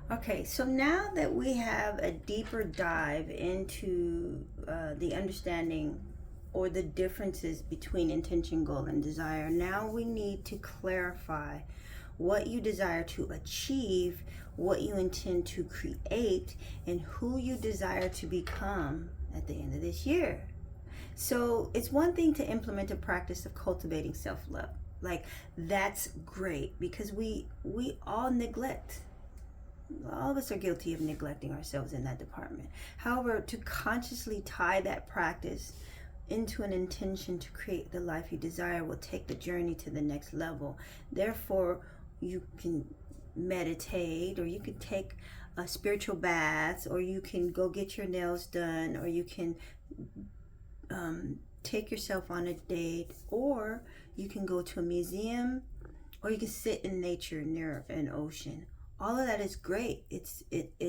Okay, so now that we have a deeper dive into the understanding or the differences between intention, goal, and desire, now we need to clarify what you desire to achieve, what you intend to create, and who you desire to become at the end of this year. So it's one thing to implement a practice of cultivating self-love. Like, that's great because we all neglect, all of us are guilty of neglecting ourselves in that department. However, to consciously tie that practice into an intention to create the life you desire will take the journey to the next level. Therefore, you can meditate, or you can take a spiritual bath, or you can go get your nails done, or you can take yourself on a date, or you can go to a museum, or you can sit in nature near an ocean. All of that is great. It's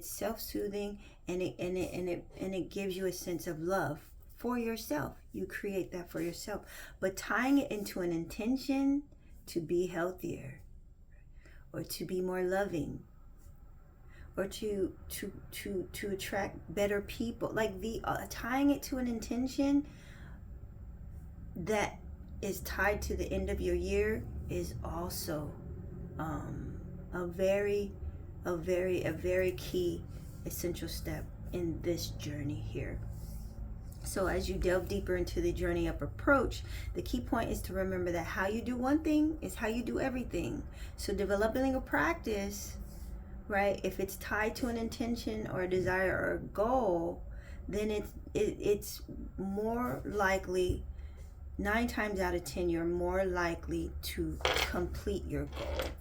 self-soothing, and it gives you a sense of love for yourself. You create that for yourself. But tying it into an intention to be healthier, or to be more loving, or to attract better people, like the tying it to an intention that is tied to the end of your year is also a very key essential step in this journey here. So as you delve deeper into the journey up approach, the key point is to remember that how you do one thing is how you do everything. So developing a practice, right, if it's tied to an intention or a desire or a goal, then it's more likely, 9 times out of 10, you're more likely to complete your goal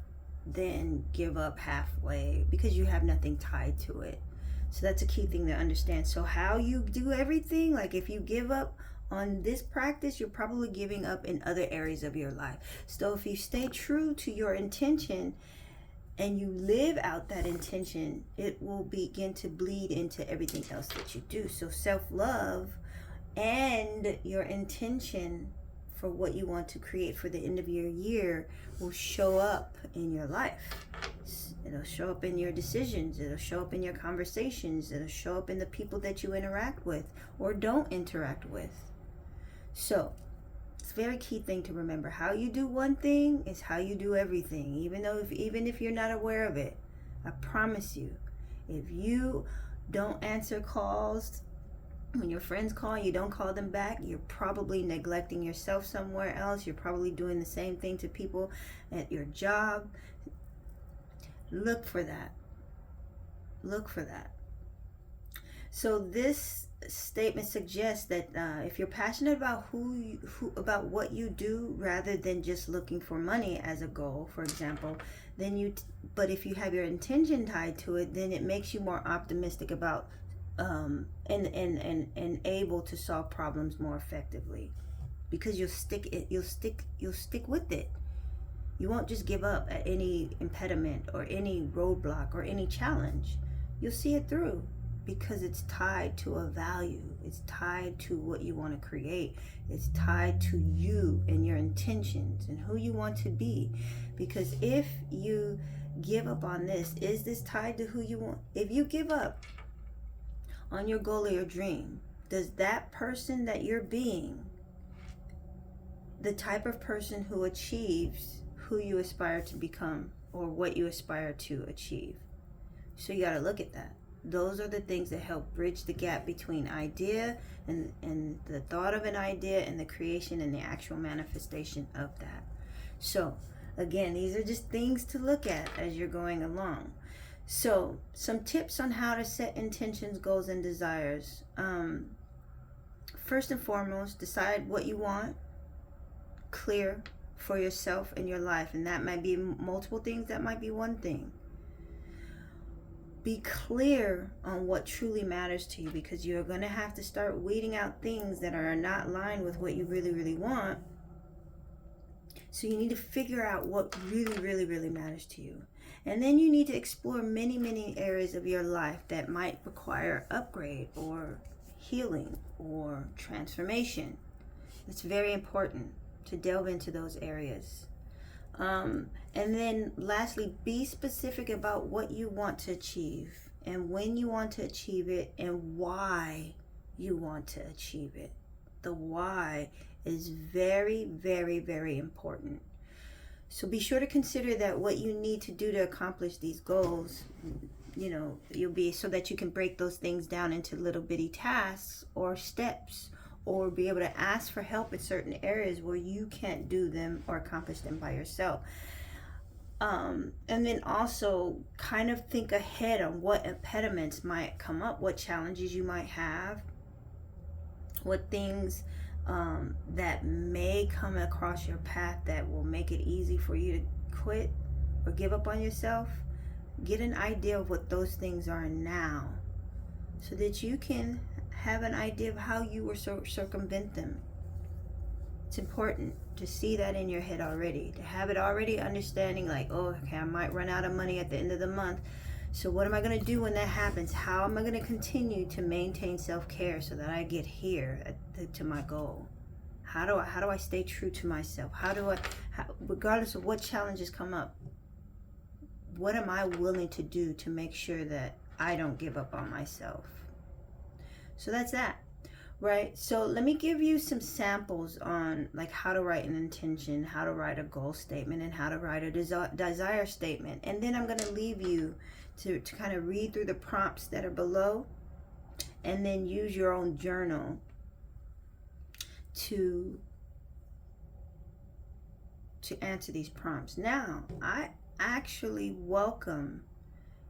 than give up halfway, because you have nothing tied to it. So that's a key thing to understand. So how you do everything, like if you give up on this practice, you're probably giving up in other areas of your life. So if you stay true to your intention and you live out that intention, it will begin to bleed into everything else that you do. So self-love and your intention for what you want to create for the end of your year will show up in your life. It'll show up in your decisions. It'll show up in your conversations. It'll show up in the people that you interact with or don't interact with. So it's a very key thing to remember. How you do one thing is how you do everything, even if you're not aware of it. I promise you, if you don't answer calls when your friends call, you don't call them back, you're probably neglecting yourself somewhere else. You're probably doing the same thing to people at your job. Look for that. Look for that. So this statement suggests that if you're passionate about about what you do, rather than just looking for money as a goal, for example, then but if you have your intention tied to it, then it makes you more optimistic about and able to solve problems more effectively, because you'll stick with it. You won't just give up at any impediment or any roadblock or any challenge. You'll see it through, because it's tied to a value. It's tied to what you want to create. It's tied to you and your intentions and who you want to be. Because if you give up on this, is this tied to who you want? If you give up on your goal or your dream, does that person that you're being, the type of person who achieves who you aspire to become or what you aspire to achieve? So you got to look at that. Those are the things that help bridge the gap between idea and the thought of an idea and the creation and the actual manifestation of that. So again, these are just things to look at as you're going along. So some tips on how to set intentions, goals, and desires. First and foremost, decide what you want clear for yourself and your life. And that might be multiple things. That might be one thing. Be clear on what truly matters to you, because you're going to have to start weeding out things that are not aligned with what you really want. So you need to figure out what really matters to you. And then you need to explore many areas of your life that might require upgrade or healing or transformation. It's very important to delve into those areas. And then lastly, be specific about what you want to achieve and when you want to achieve it and why you want to achieve it. The why is very, very, very important. So be sure to consider that what you need to do to accomplish these goals, you'll be so that you can break those things down into little bitty tasks or steps, or be able to ask for help in certain areas where you can't do them or accomplish them by yourself. And then also kind of think ahead on what impediments might come up, what challenges you might have, what things that may come across your path that will make it easy for you to quit or give up on yourself. Get an idea of what those things are now so that you can have an idea of how you will circumvent them. It's important to see that in your head already, to have it already understanding like, oh, okay, I might run out of money at the end of the month. So what am I going to do when that happens? How am I going to continue to maintain self-care so that I get here to my goal? How do I stay true to myself? Regardless of what challenges come up, what am I willing to do to make sure that I don't give up on myself? So that's that. Right, so let me give you some samples on like how to write an intention, how to write a goal statement, and how to write a desire statement. And then I'm going to leave you to kind of read through the prompts that are below and then use your own journal to answer these prompts. Now, I actually welcome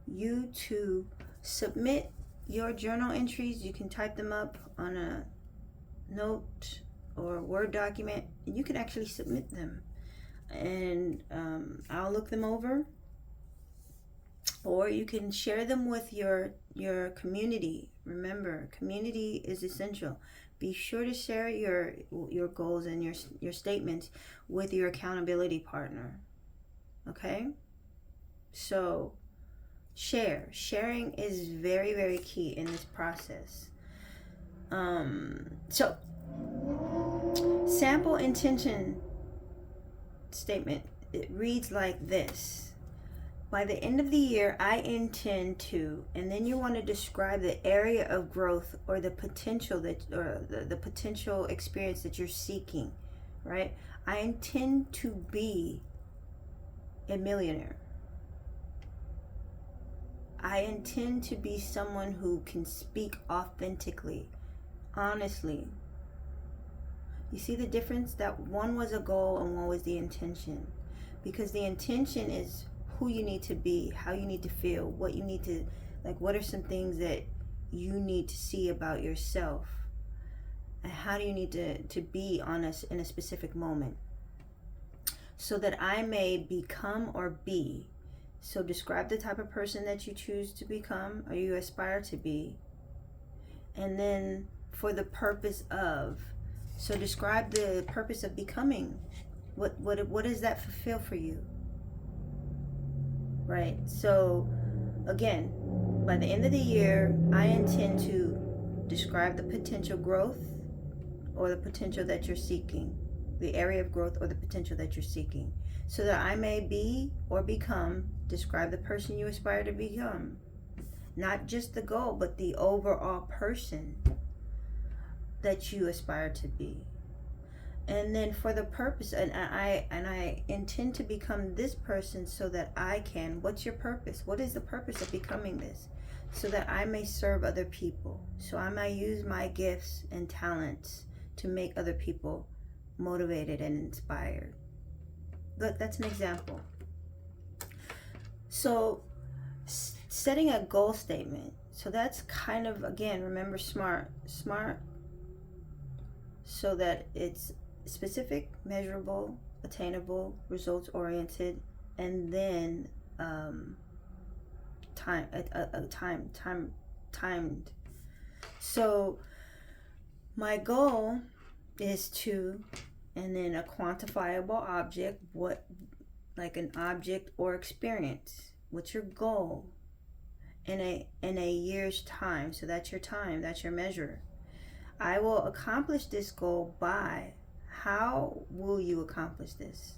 you to submit your journal entries. You can type them up on a note or a Word document, and you can actually submit them, and I'll look them over, or you can share them with your community. Remember, community is essential. Be sure to share your goals and your statements with your accountability partner. Okay, so sharing is very, very key in this process. So sample intention statement, it reads like this: by the end of the year, I intend to, and then you want to describe the area of growth or the potential the potential experience that you're seeking, right? I intend to be a millionaire. I intend to be someone who can speak authentically, honestly. You see the difference? That one was a goal and one was the intention. Because the intention is who you need to be, how you need to feel, what you need to, like, what are some things that you need to see about yourself, and how do you need to be honest in a specific moment, so that I may become or be. So describe the type of person that you choose to become or you aspire to be. And then for the purpose of, so describe the purpose of becoming. What does that fulfill for you? Right? So again, by the end of the year, I intend to describe the potential growth or the potential that you're seeking, the area of growth or the potential that you're seeking, so that I may be or become. Describe the person you aspire to become. Not just the goal, but the overall person that you aspire to be. And then for the purpose, and I intend to become this person so that I can, what's your purpose? What is the purpose of becoming this? So that I may serve other people. So I may use my gifts and talents to make other people motivated and inspired. But that's an example. So setting a goal statement. So that's kind of, again, remember, SMART, so that it's specific, measurable, attainable, results oriented, and then timed. So my goal is to, and then a quantifiable object, like an object or experience. What's your goal in a year's time? So that's your time, that's your measure. I will accomplish this goal by. How will you accomplish this?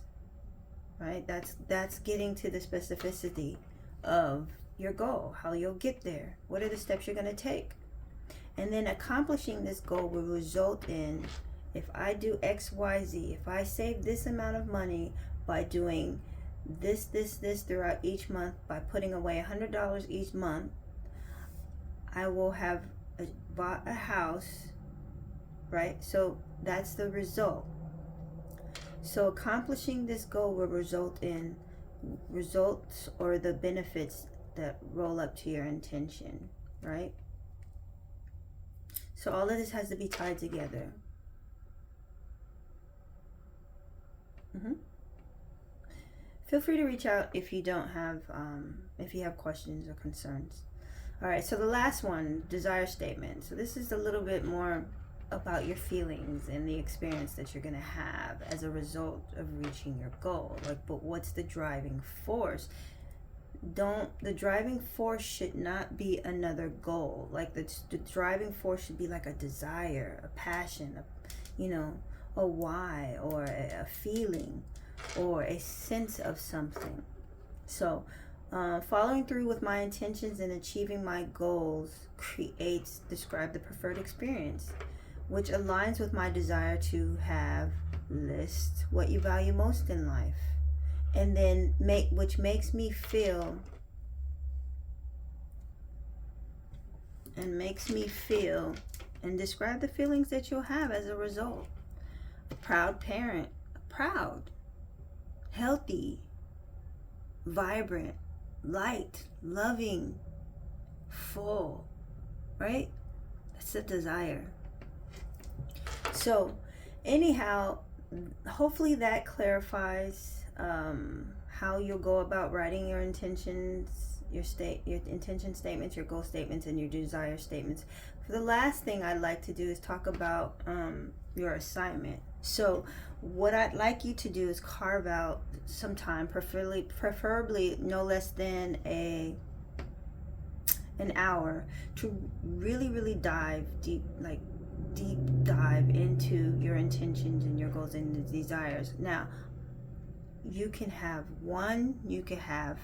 right? That's getting to the specificity of your goal, how you'll get there, what are the steps you're going to take. And then accomplishing this goal will result in, if I do X, Y, Z, if I save this amount of money by doing this throughout each month, by putting away $100 each month, I will have bought a house, right? So that's the result. So accomplishing this goal will result in results or the benefits that roll up to your intention, right? So all of this has to be tied together. Feel free to reach out if you don't have, if you have questions or concerns. All right, so the last one, desire statement. So this is a little bit more about your feelings and the experience that you're going to have as a result of reaching your goal. Like, but what's the driving force? The driving force should not be another goal. Like the driving force should be like a desire, a passion, a why, or a feeling, or a sense of something. So following through with my intentions and achieving my goals describe the preferred experience, which aligns with my desire to have, list what you value most in life, and then which makes me feel and describe the feelings that you'll have as a result. A proud parent, proud, healthy, vibrant, light, loving, full, right? That's a desire. So anyhow, hopefully that clarifies how you'll go about writing your intentions, your intention statements, your goal statements, and your desire statements. For the last thing I'd like to do is talk about your assignment. So what I'd like you to do is carve out some time, preferably no less than an hour, to really dive deep, like deep dive into your intentions and your goals and desires. Now, you can have one, you can have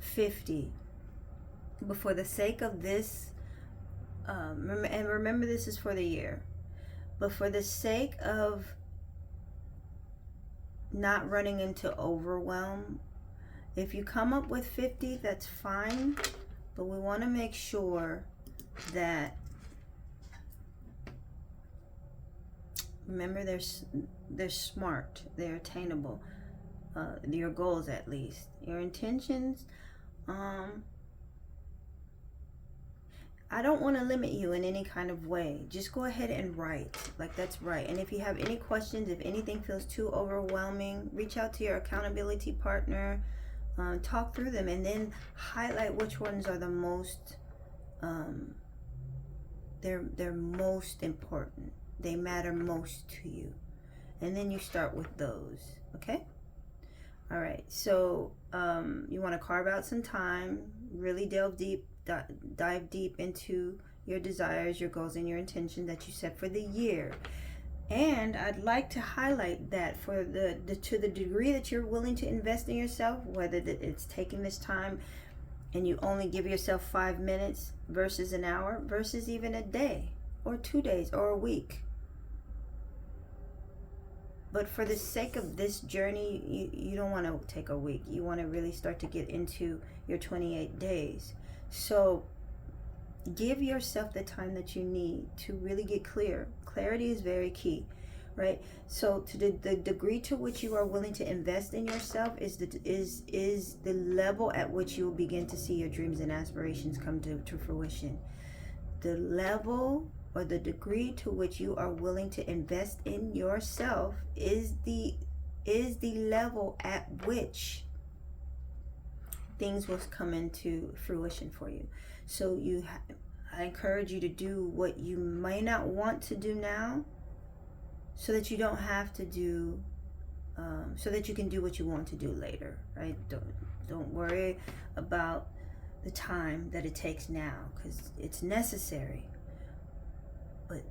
50, but for the sake of this, and remember this is for the year, but for the sake of not running into overwhelm, if you come up with 50, that's fine, but we want to make sure that, remember, they're smart, they're attainable, your goals at least. Your intentions, I don't want to limit you in any kind of way. Just go ahead and write. Like, that's right. And if you have any questions, if anything feels too overwhelming, reach out to your accountability partner, talk through them, and then highlight which ones are the most, they're most important. They matter most to you. And then you start with those, okay? All right, so you want to carve out some time, really dive deep into your desires, your goals, and your intention that you set for the year. And I'd like to highlight that for to the degree that you're willing to invest in yourself, whether it's taking this time and you only give yourself 5 minutes versus an hour, versus even a day or 2 days or a week. But for the sake of this journey, you don't want to take a week. You want to really start to get into your 28 days. So give yourself the time that you need to really get clear. Clarity is very key, right? So to the degree to which you are willing to invest in yourself is the level at which you will begin to see your dreams and aspirations come to fruition. The level or the degree to which you are willing to invest in yourself is the level at which things will come into fruition for you. So I encourage you to do what you may not want to do now, so that you don't have to do, so that you can do what you want to do later, right? Don't worry about the time that it takes now, because it's necessary. But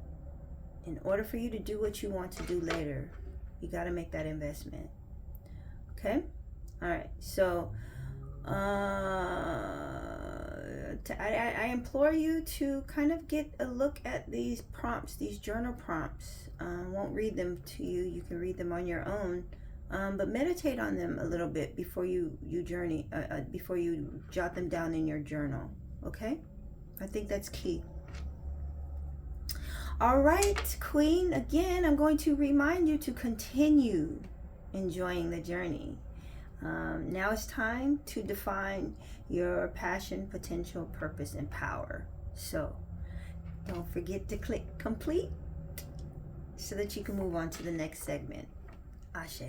in order for you to do what you want to do later, you got to make that investment. Okay? All right, so I implore you to kind of get a look at these prompts, these journal prompts. I won't read them to you. You can read them on your own. But meditate on them a little bit before you journey, before you jot them down in your journal. Okay? I think that's key. All right, Queen. Again, I'm going to remind you to continue enjoying the journey. Now it's time to define your passion, potential, purpose, and power. So don't forget to click complete so that you can move on to the next segment. Ashe.